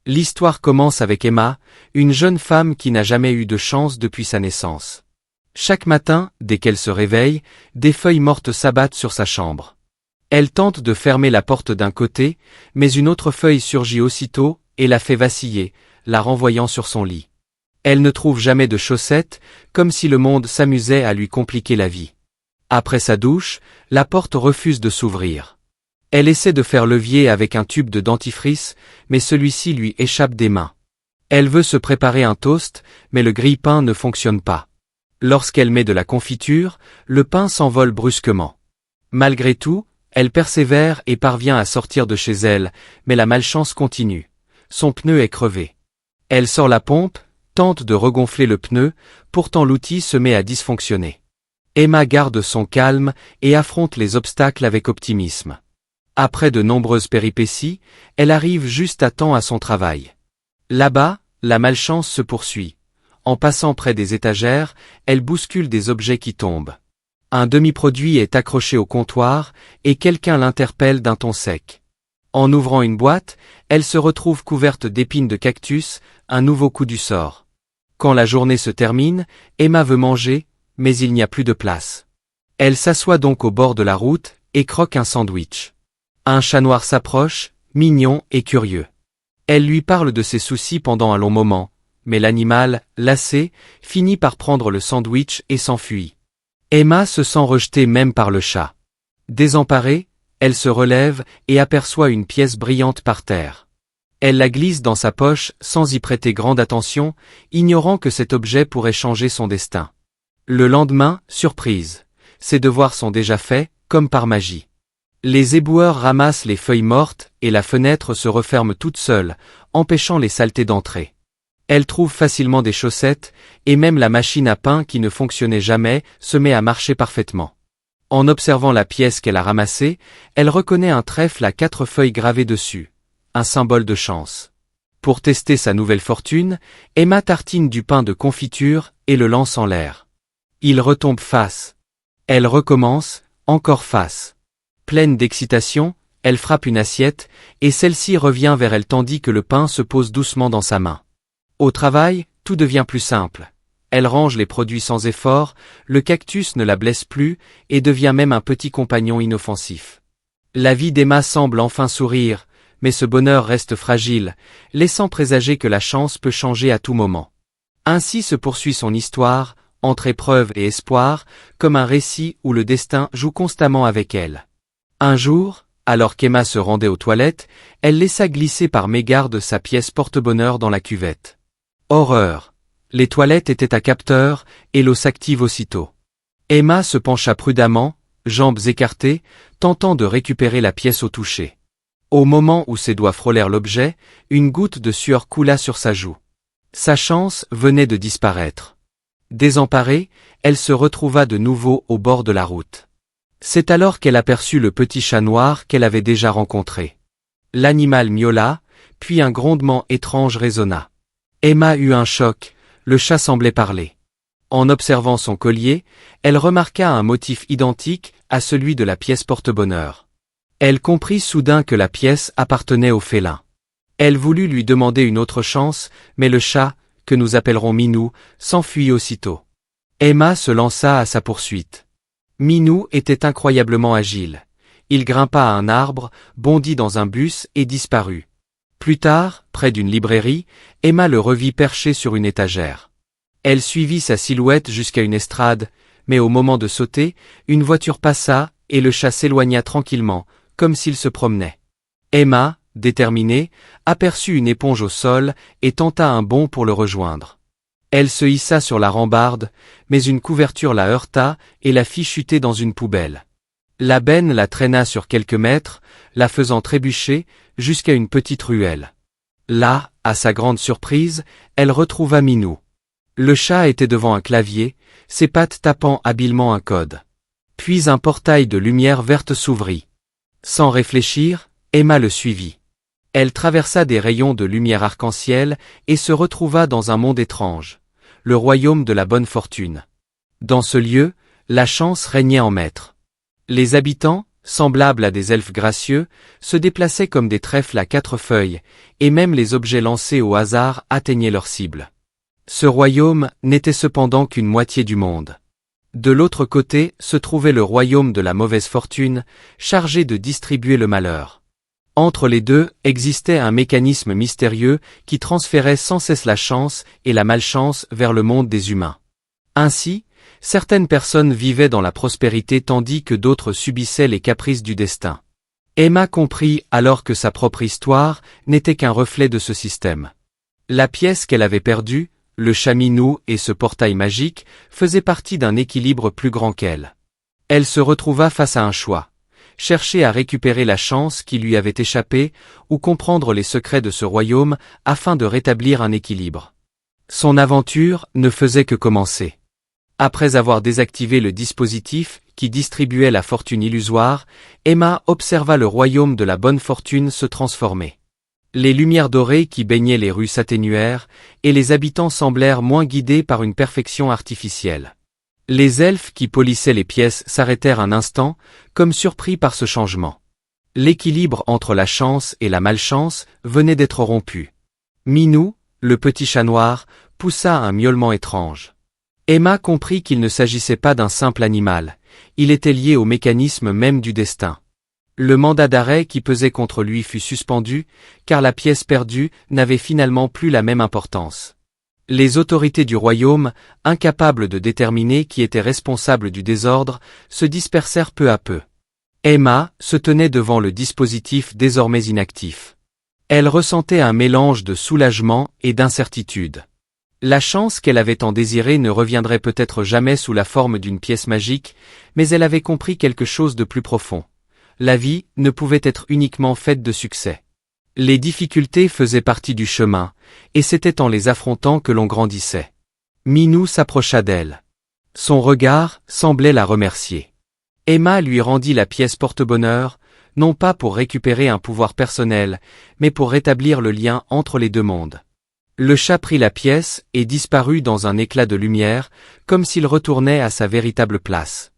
L'histoire commence avec Emma, une jeune femme qui n'a jamais eu de chance depuis sa naissance. Chaque matin, dès qu'elle se réveille, des feuilles mortes s'abattent sur sa chambre. Elle tente de fermer la porte d'un côté, mais une autre feuille surgit aussitôt et la fait vaciller, la renvoyant sur son lit. Elle ne trouve jamais de chaussettes, comme si le monde s'amusait à lui compliquer la vie. Après sa douche, la porte refuse de s'ouvrir. Elle essaie de faire levier avec un tube de dentifrice, mais celui-ci lui échappe des mains. Elle veut se préparer un toast, mais le grille-pain ne fonctionne pas. Lorsqu'elle met de la confiture, le pain s'envole brusquement. Malgré tout, elle persévère et parvient à sortir de chez elle, mais la malchance continue. Son pneu est crevé. Elle sort la pompe, tente de regonfler le pneu, pourtant l'outil se met à dysfonctionner. Emma garde son calme et affronte les obstacles avec optimisme. Après de nombreuses péripéties, elle arrive juste à temps à son travail. Là-bas, la malchance se poursuit. En passant près des étagères, elle bouscule des objets qui tombent. Un demi-produit est accroché au comptoir, et quelqu'un l'interpelle d'un ton sec. En ouvrant une boîte, elle se retrouve couverte d'épines de cactus, un nouveau coup du sort. Quand la journée se termine, Emma veut manger, mais il n'y a plus de place. Elle s'assoit donc au bord de la route, et croque un sandwich. Un chat noir s'approche, mignon et curieux. Elle lui parle de ses soucis pendant un long moment, mais l'animal, lassé, finit par prendre le sandwich et s'enfuit. Emma se sent rejetée même par le chat. Désemparée, elle se relève et aperçoit une pièce brillante par terre. Elle la glisse dans sa poche sans y prêter grande attention, ignorant que cet objet pourrait changer son destin. Le lendemain, surprise. Ses devoirs sont déjà faits, comme par magie. Les éboueurs ramassent les feuilles mortes et la fenêtre se referme toute seule, empêchant les saletés d'entrer. Elle trouve facilement des chaussettes, et même la machine à pain qui ne fonctionnait jamais se met à marcher parfaitement. En observant la pièce qu'elle a ramassée, elle reconnaît un trèfle à 4 feuilles gravées dessus, un symbole de chance. Pour tester sa nouvelle fortune, Emma tartine du pain de confiture et le lance en l'air. Il retombe face. Elle recommence, encore face. Pleine d'excitation, elle frappe une assiette, et celle-ci revient vers elle tandis que le pain se pose doucement dans sa main. Au travail, tout devient plus simple. Elle range les produits sans effort, le cactus ne la blesse plus, et devient même un petit compagnon inoffensif. La vie d'Emma semble enfin sourire, mais ce bonheur reste fragile, laissant présager que la chance peut changer à tout moment. Ainsi se poursuit son histoire, entre épreuve et espoir, comme un récit où le destin joue constamment avec elle. Un jour, alors qu'Emma se rendait aux toilettes, elle laissa glisser par mégarde sa pièce porte-bonheur dans la cuvette. Horreur! Les toilettes étaient à capteur, et l'eau s'active aussitôt. Emma se pencha prudemment, jambes écartées, tentant de récupérer la pièce au toucher. Au moment où ses doigts frôlèrent l'objet, une goutte de sueur coula sur sa joue. Sa chance venait de disparaître. Désemparée, elle se retrouva de nouveau au bord de la route. C'est alors qu'elle aperçut le petit chat noir qu'elle avait déjà rencontré. L'animal miaula, puis un grondement étrange résonna. Emma eut un choc, le chat semblait parler. En observant son collier, elle remarqua un motif identique à celui de la pièce porte-bonheur. Elle comprit soudain que la pièce appartenait au félin. Elle voulut lui demander une autre chance, mais le chat, que nous appellerons Minou, s'enfuit aussitôt. Emma se lança à sa poursuite. Minou était incroyablement agile. Il grimpa à un arbre, bondit dans un bus et disparut. Plus tard, près d'une librairie, Emma le revit perché sur une étagère. Elle suivit sa silhouette jusqu'à une estrade, mais au moment de sauter, une voiture passa, et le chat s'éloigna tranquillement, comme s'il se promenait. Emma, déterminée, aperçut une éponge au sol, et tenta un bond pour le rejoindre. Elle se hissa sur la rambarde, mais une couverture la heurta, et la fit chuter dans une poubelle. La benne la traîna sur quelques mètres, la faisant trébucher, jusqu'à une petite ruelle. Là, à sa grande surprise, elle retrouva Minou. Le chat était devant un clavier, ses pattes tapant habilement un code. Puis un portail de lumière verte s'ouvrit. Sans réfléchir, Emma le suivit. Elle traversa des rayons de lumière arc-en-ciel et se retrouva dans un monde étrange, le royaume de la bonne fortune. Dans ce lieu, la chance régnait en maître. Les habitants, semblables à des elfes gracieux, se déplaçaient comme des trèfles à 4 feuilles, et même les objets lancés au hasard atteignaient leur cible. Ce royaume n'était cependant qu'une moitié du monde. De l'autre côté se trouvait le royaume de la mauvaise fortune, chargé de distribuer le malheur. Entre les deux existait un mécanisme mystérieux qui transférait sans cesse la chance et la malchance vers le monde des humains. Ainsi, certaines personnes vivaient dans la prospérité tandis que d'autres subissaient les caprices du destin. Emma comprit alors que sa propre histoire n'était qu'un reflet de ce système. La pièce qu'elle avait perdue, le chaminou et ce portail magique, faisaient partie d'un équilibre plus grand qu'elle. Elle se retrouva face à un choix. Chercher à récupérer la chance qui lui avait échappé, ou comprendre les secrets de ce royaume afin de rétablir un équilibre. Son aventure ne faisait que commencer. Après avoir désactivé le dispositif qui distribuait la fortune illusoire, Emma observa le royaume de la bonne fortune se transformer. Les lumières dorées qui baignaient les rues s'atténuèrent, et les habitants semblèrent moins guidés par une perfection artificielle. Les elfes qui polissaient les pièces s'arrêtèrent un instant, comme surpris par ce changement. L'équilibre entre la chance et la malchance venait d'être rompu. Minou, le petit chat noir, poussa un miaulement étrange. Emma comprit qu'il ne s'agissait pas d'un simple animal, il était lié au mécanisme même du destin. Le mandat d'arrêt qui pesait contre lui fut suspendu, car la pièce perdue n'avait finalement plus la même importance. Les autorités du royaume, incapables de déterminer qui était responsable du désordre, se dispersèrent peu à peu. Emma se tenait devant le dispositif désormais inactif. Elle ressentait un mélange de soulagement et d'incertitude. La chance qu'elle avait tant désirée ne reviendrait peut-être jamais sous la forme d'une pièce magique, mais elle avait compris quelque chose de plus profond. La vie ne pouvait être uniquement faite de succès. Les difficultés faisaient partie du chemin, et c'était en les affrontant que l'on grandissait. Minou s'approcha d'elle. Son regard semblait la remercier. Emma lui rendit la pièce porte-bonheur, non pas pour récupérer un pouvoir personnel, mais pour rétablir le lien entre les deux mondes. Le chat prit la pièce et disparut dans un éclat de lumière, comme s'il retournait à sa véritable place.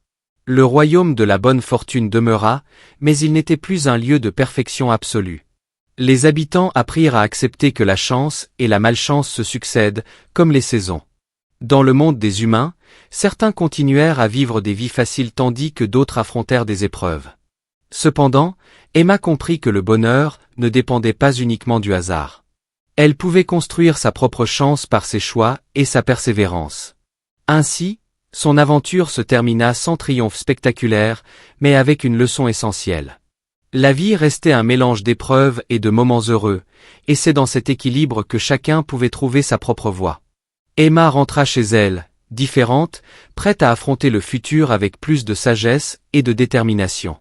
Le royaume de la bonne fortune demeura, mais il n'était plus un lieu de perfection absolue. Les habitants apprirent à accepter que la chance et la malchance se succèdent, comme les saisons. Dans le monde des humains, certains continuèrent à vivre des vies faciles tandis que d'autres affrontèrent des épreuves. Cependant, Emma comprit que le bonheur ne dépendait pas uniquement du hasard. Elle pouvait construire sa propre chance par ses choix et sa persévérance. Ainsi, son aventure se termina sans triomphe spectaculaire, mais avec une leçon essentielle. La vie restait un mélange d'épreuves et de moments heureux, et c'est dans cet équilibre que chacun pouvait trouver sa propre voie. Emma rentra chez elle, différente, prête à affronter le futur avec plus de sagesse et de détermination.